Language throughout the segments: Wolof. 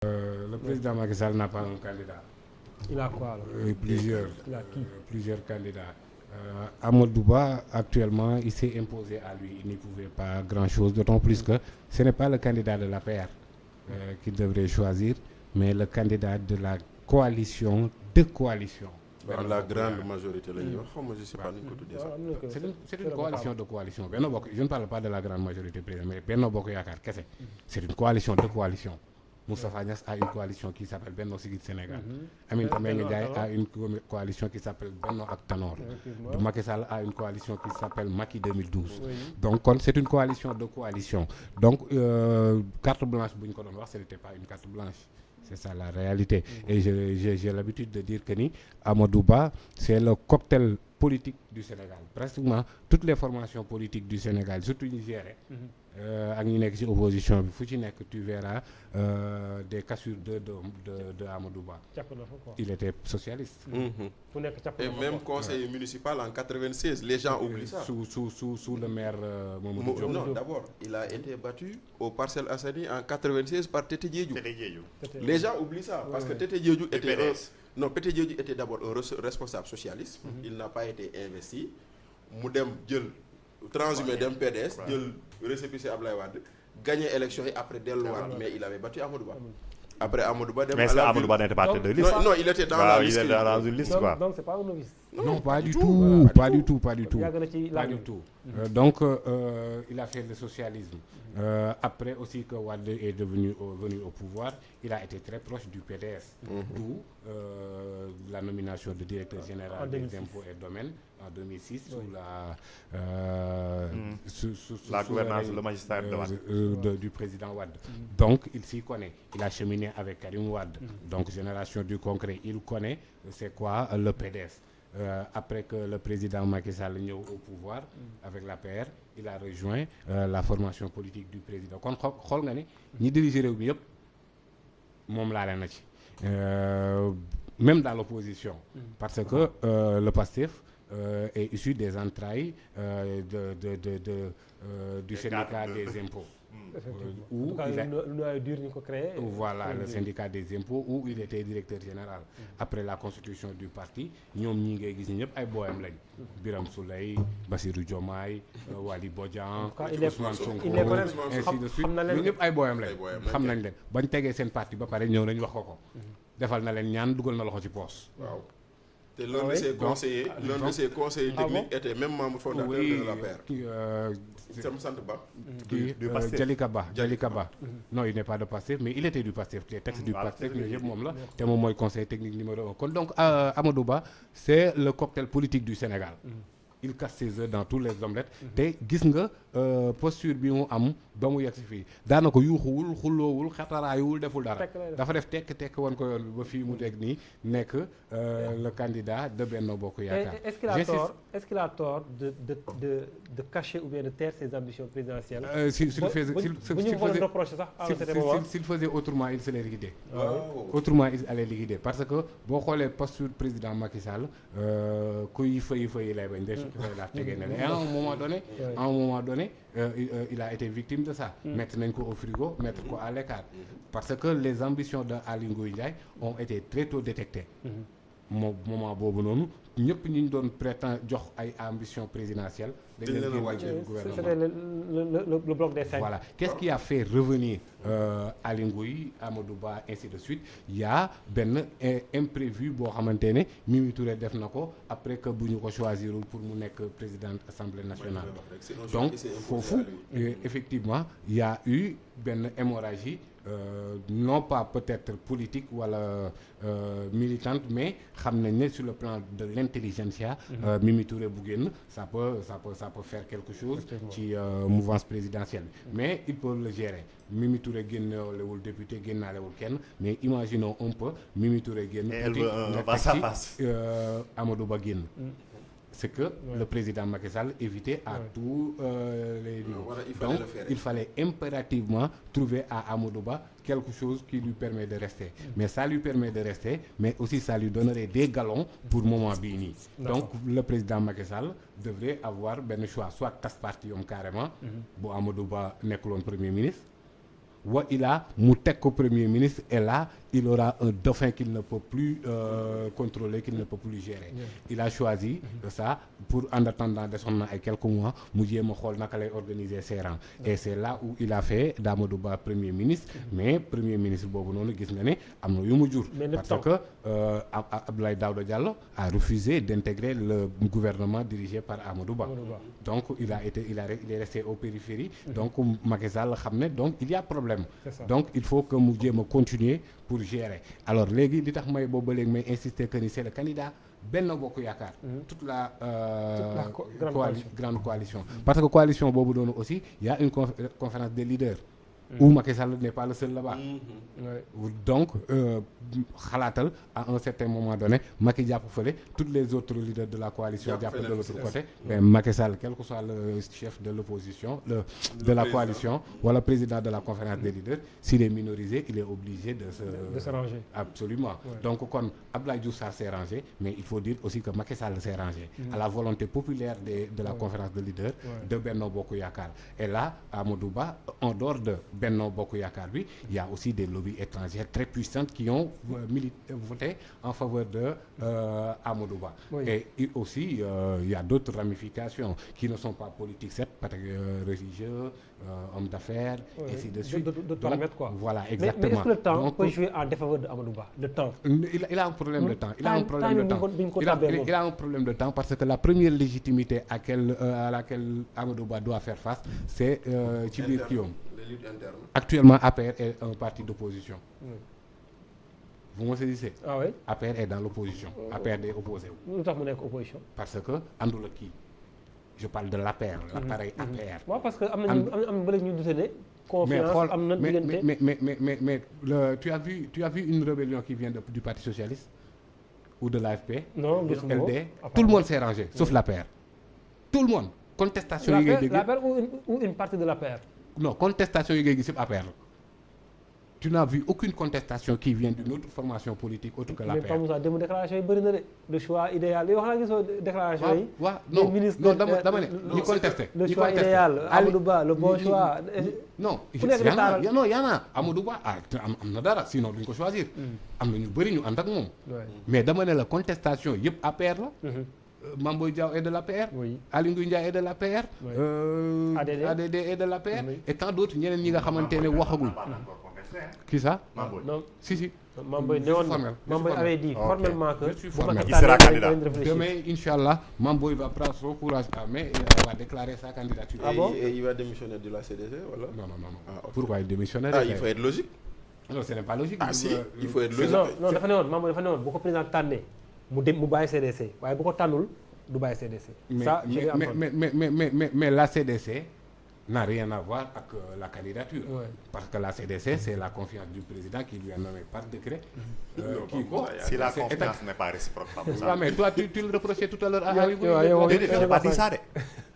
Le président Macky Sall n'a pas un candidat. Il a quoi alors? Il a qui? Plusieurs candidats. Amadou Ba, actuellement, il s'est imposé à lui. Il n'y pouvait pas grand-chose, d'autant plus que ce n'est pas le candidat de l'APR qu'il devrait choisir, mais le candidat de la coalition de coalition. Dans la grande majorité, je ne sais pas nous dire ça. C'est une coalition de coalition. Je ne parle pas de la grande majorité présidentielle, mais Benno Bokk Yakaar kese. C'est une coalition de coalition. Moustapha Niasse a une coalition qui s'appelle Benno Siggil Sénégal. Aminata Mbengue Ndiaye a une coalition qui s'appelle Benno ak Tanor. Macky Sall a une coalition qui s'appelle Macky 2012. Oui. Donc c'est une coalition de coalition. Donc carte blanche bu ñu ko doon wax, ce n'était pas une carte blanche. C'est ça la réalité. Et j'ai l'habitude de dire que ni Amadou Ba, c'est le cocktail politique du Sénégal. Pratiquement toutes les formations politiques du Sénégal, surtout nigériennes, ak ñi nekk ci opposition bi fu ci nekk tu verras des cassures de Amadou Ba. Il était socialiste. Et même conseiller municipal en 96, les gens oublient ça. Sous le maire Mamadou Diop. Non, d'abord, il a été battu au Parcelles Assainies en 96 par Tété Diédhiou. Les gens oublient ça parce que Tété Diédhiou était d'abord un responsable socialiste. Il n'a pas été investi. Mu dem jël transhumé dem PDS jël récépissé Ablaye Wade gagné élection yi après delluwaat mais il avait battu Amadou Ba. Après Amadou Ba dem mais Amadou Ba n'était pas tête de liste. Non, il était dans la liste. Il était dans une liste quoi. Donc c'est pas un novice. Non, pas du tout, pas du tout. Donc il a fait le socialisme. Après aussi que Wade est venu au pouvoir, il a été très proche du PDS. D'où la nomination de directeur général des impôts et domaines en 2006 sous la gouvernance, le magistère du président Wade. Donc il s'y connaît. Il a cheminé avec Karim Wade. Donc génération du concret. Il connaît c'est quoi le PDS. Après que le président Macky Sall ñëw au pouvoir avec l'APR, il a rejoint la formation politique du président. Kon xool nga ni ñi diriger réew mi yëpp moom laale na ci même dans l'opposition parce que le PASTEF est issu des entrailles du syndicat des impôts. Où voilà le syndicat des impôts où il était directeur général. Après la constitution du parti ñoom ñi ngay gis ñëpp ay booyam lañ. Birame Souleye, Bassirou Diomaye, Waly Bodian, Ousmane Sonko, ainsi de suite ñoom ñëpp ay booyam lañ. xam nañ leen bañ tegee seen parti ba pare ñëw nañ wax ko defal na leen ñaan dugal na loxo ci poos. Waaw. Et l'un de ses conseillers techniques était même membre fondateur de l'APR. Jalika Ba. Non, il n'est pas de Pastef, mais il était du Pastef. Les textes du Pastef, yooyu yëpp moom la te moom mooy conseil technique numéro 1. Kon donc Amadou Ba, c'est le cocktail politique du Sénégal. Il casse ses œufs dans tous les omelettes. te gis nga posture bi mu am ba mu yegg si fii daanaka yuuxuwul xulloowul xataraayuwul deful dara dafa def tekk wan ko yoon bi ba fii mu teg nii nekk le candidat de Benno Bokk Yaakaar. Est-ce qu'il a tort de cacher ou bien de taire ses ambitions présidentielles? S'il faisait autrement, il se les liquidait. Autrement, il allait liquider parce que boo xoolee posture président Macky Sall kuy fay lay bañ def la tegee ne la. À un moment donné, il a été victime de ça. Mettre nañ ko au frigo, mettre ko à l'écart. Parce que les ambitions de Aly Ngouille Ndiaye ont été très tôt détectées. Moment boobu noonu ñëpp ñu doon prétendre jox ay ambition présidentielle dañ leen génn gouvernement. C'était le bloc des 5. Voilà. Qu'est-ce qui a fait revenir Aly Ngouille, Amadou Ba, ainsi de suite? Il y a benn imprévu boo xamante ne Mimi Touré def na ko après que bu ñu ko choisirul pour mu nekk président Assemblée nationale. Donc foofu effectivement il y a eu benn hémorragie non pas peut-être politique wala militante mais xam nañ ne sur le plan de l'intelligentsia Mimi Touré bu génn ça peut faire quelque chose ci mouvance présidentielle mais il peut le gérer. Mimi Touré génnewul député génnaalewul kenn mais imaginons un peu Mimi Touré génn face à face Amadou Ba génn. C'est que le président Macky Sall évitait à tous les niveaux. Donc il fallait impérativement trouver à Amadou Ba quelque chose qui lui permet de rester. Mais ça lui permet de rester, mais aussi ça lui donnerait des galons pour moment bii nii. Donc le président Macky Sall devrait avoir benn choix soit tas parti yom carrément bu Amadou Ba nekkuloon premier ministre wa ilaa mu teg ko premier ministre et là il aura un dauphin qu'il ne peut plus contrôler, qu'il ne peut plus gérer. Il a choisi ça pour en attendant desoon na ay quelques mois mu jéem a xool naka lay organiser ses rangs. Et c'est là où il a fait d'Amadou Ba premier ministre. Mais premier ministre boobu noonu gis nga ne am na yu mu jur. Parce que Abdoulaye Daouda Diallo a refusé d'intégrer le gouvernement dirigé par Amadou Ba. Donc il est resté aux périphéries. Donc Macky Sall xam ne donc il y a problème. Donc il faut que mu jéem a continuer pour gérer. Alors léegi li tax may boobu ba léegi may insister que ni c'est le candidat Benno Bokk Yaakaar. Toute la grande coalition. Parce que coalition boobu noonu aussi il y a une conférence des leaders. Où Macky Sall n'est pas le seul là-bas. Donc xalaatal à un certain moment donné Macky jàpp fële tous les autres leaders de la coalition jàpp de l'autre côté. Mais Macky Sall quel que soit le chef de l'opposition de la coalition wala président de la conférence des leaders s'il est minorisé il est obligé de se ranger. Absolument. Donc kon Abdoulaye Diouf Sarr s'est rangé mais il faut dire aussi que Macky Sall s'est rangé à la volonté populaire de la conférence des leaders de Benno Bokk Yaakaar. Et là Amadou Ba en dehors de Benno Bokk Yaakaar bi il y a aussi des lobbies étrangères très puissantes qui ont voté en faveur de Amadou Ba. Et aussi il y a d'autres ramifications qui ne sont pas politiques certes parce que religieux, hommes d'affaires, ainsi de suite. Donc, quoi. Voilà, exactement. Mais est-ce que le temps peut jouer en défaveur de Amadou Ba? Le temps. Il a un problème de temps. Il a un problème de temps parce que la première légitimité à laquelle Amadou Ba doit faire face, c'est ci biir kii yoom. Actuellement, APR est un parti d'opposition. Vous me saisissez? Ah oui? APR est dans l'opposition. APR est opposé. Lu tax mu nekk opposition? Parce que àndul ak kii. Je parle de l'APR, l'appareil APR. waaw parce que am na ñu dute ne confiance am na diggante. Mais tu as vu une rébellion qui vient du Parti socialiste ou de l'AFP? Non, LD. Tout le monde s'est rangé, sauf l'APR. Tout le monde. Contestation yi ngay dégg. L'APR ou une partie de l'APR? Non, contestation yi ngay gis yëpp APR la. Tu n'as vu aucune contestation qui vient d'une autre formation politique autre que l'APR. Mais Moussa démb déclaration yi bëri na de le choix idéal yi wax naa gisoo déclaration yi. waaw non dama ne ñi contesté. le choix idéal Amadou Ba le bon choix. non y en a Amadou Ba am na dara sinon duñ ko choisir. am na ñu bëri ñu ànd ak moom. mais dama ne la contestation yëpp APR la. Mame Boye Diao est de l'APR. Aly Ngouille Ndiaye est de l'APR. ADD est de l'APR. Et tant d'autres ñeneen ñi nga xamante ne waxagul. Qui ça? Non. Si. Mame Boye avait dit formellement que il sera candidat. Demain, Inch'Allah, Mame Boye va prendre son courage à main et va déclarer sa candidature. Ah bon? Et il va démissionner de la CDC, voilà? Non. Ah, okay. Pourquoi il démissionnerait? Ah, il faut être logique. Non, ce n'est pas logique. Ah si, il faut être logique. Non, dafa ne woon Mame Boye dafa ne woon bu ko président tànnee mu bàyyi CDC waaye bu ko tànnul du bàyyi CDC. Mais la CDC n'a rien à voir avec la candidature. Parce que la CDC, c'est la confiance du président qui lui a nommé par décret. Si la confiance n'est pas réciproque, mais toi, tu le reprochais tout à l'heure à Aly Ngouille. Je n'ai pas dit ça.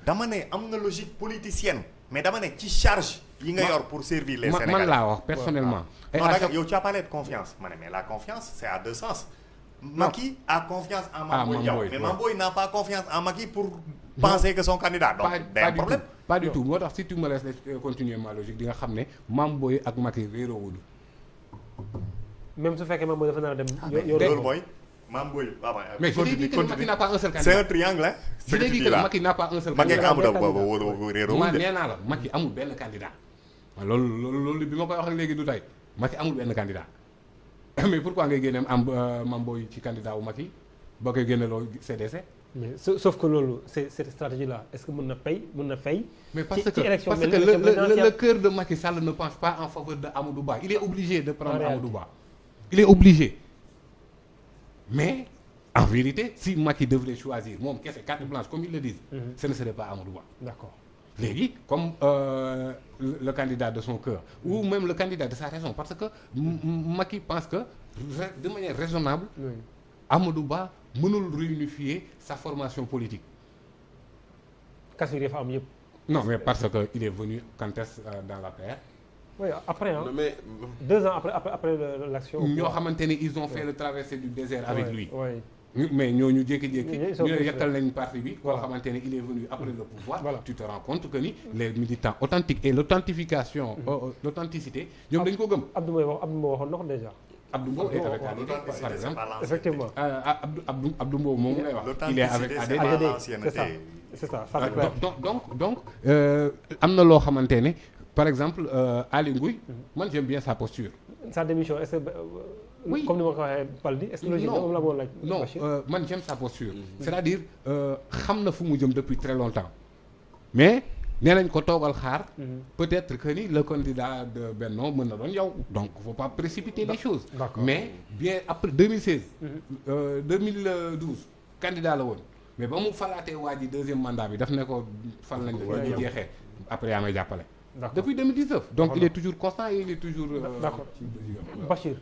Dama ne am na logique politicienne mais dama ne ci charge yi nga yor pour servir les Sénégalais. Man laa wax personnellement. Non d'accord, yow tu as parlé de confiance. Ma ne mais la confiance c'est à deux sens. Macky a confiance en Mame Boye Diao mais Mame Boye n'a pas confiance en Macky pour penser que son candidat. Donc il y a un problème. Pas du tout. Moo tax si tu me laisses continuer ma logique di nga xam ne Mame Boye ak Macky réeroowuñu. Même su fekkee Mame Boye dafa nar a dem. loolu mooy Mame Boye. Mais je dis que Macky n'a pas un seul candidat. C'est un triangle hein. Je dis que Macky n'a pas un seul candidat. Macky ak Amadou Ba boobu réeroowuñu de. nee naa la Macky amul benn candidat. loolu bi ma koy wax ak léegi du tey Macky amul benn candidat. Mais pourquoi ngay génne am Mame Boye ci candidat wu Macky ba koy génne loo CDC. Mais sauf que loolu cette stratégie là est-ce que mën na fay. Mais parce que le cœur de Macky Sall ne penche pas en faveur de Amadou Ba. Il est obligé de prendre Amadou Ba. Il est obligé. Mais en vérité si Macky devrait choisir moom kese carte blanche comme ils le disent. Ce ne serait pas Amadou Ba. D'accord. Léegi comme le candidat de son cœur ou même le candidat de sa raison parce que Macky pense que de manière raisonnable Amadou Ba mënul réunifier sa formation politique. Casse yi fa am yëpp. Non mais parce que il est venu quand est-ce dans l'APR. Oui après hein. Mais 2 ans après l'action. ñoo xamante ni ils ont fait le traversée du désert avec lui. mais ñooñu jékki-jékki ñu ne yekkal nañ parti bi koo xamante ne il est venu après le pouvoir tu te rends compte que ni les militants authentiques et l'authentification l'authenticité ñoom dañ ko gëm. Abdou Mbow waxoon na ko déjà. Abdou Mbow est avec ADD par exemple. Effectivement. Abdou Mbow moom lay wax. il est avec ADD. C'est ça. donc am na loo xamante ne par exemple Aly Ngouille man j'aime bien sa posture. Sa démission est-ce que oui comme ni ma ko waxee Baldi est-ce que logique moom la moo laaj. non man j'aime sa posture. c'est-à-dire xam na fu mu jëm depuis très longtemps mais nee nañ ko toogal xaar. peut-être que ni le candidat de Benno mën na doon yow. donc faut pas précipiter les choses. mais bien après 2016. 2012 candidat la woon mais ba mu falaatee waa ji deuxième mandat bi daf ne ko fal nañ la ñu jeexee après yaa may jàppale. depuis 2019 donc il est toujours constant et il est toujours. D'accord Bachir.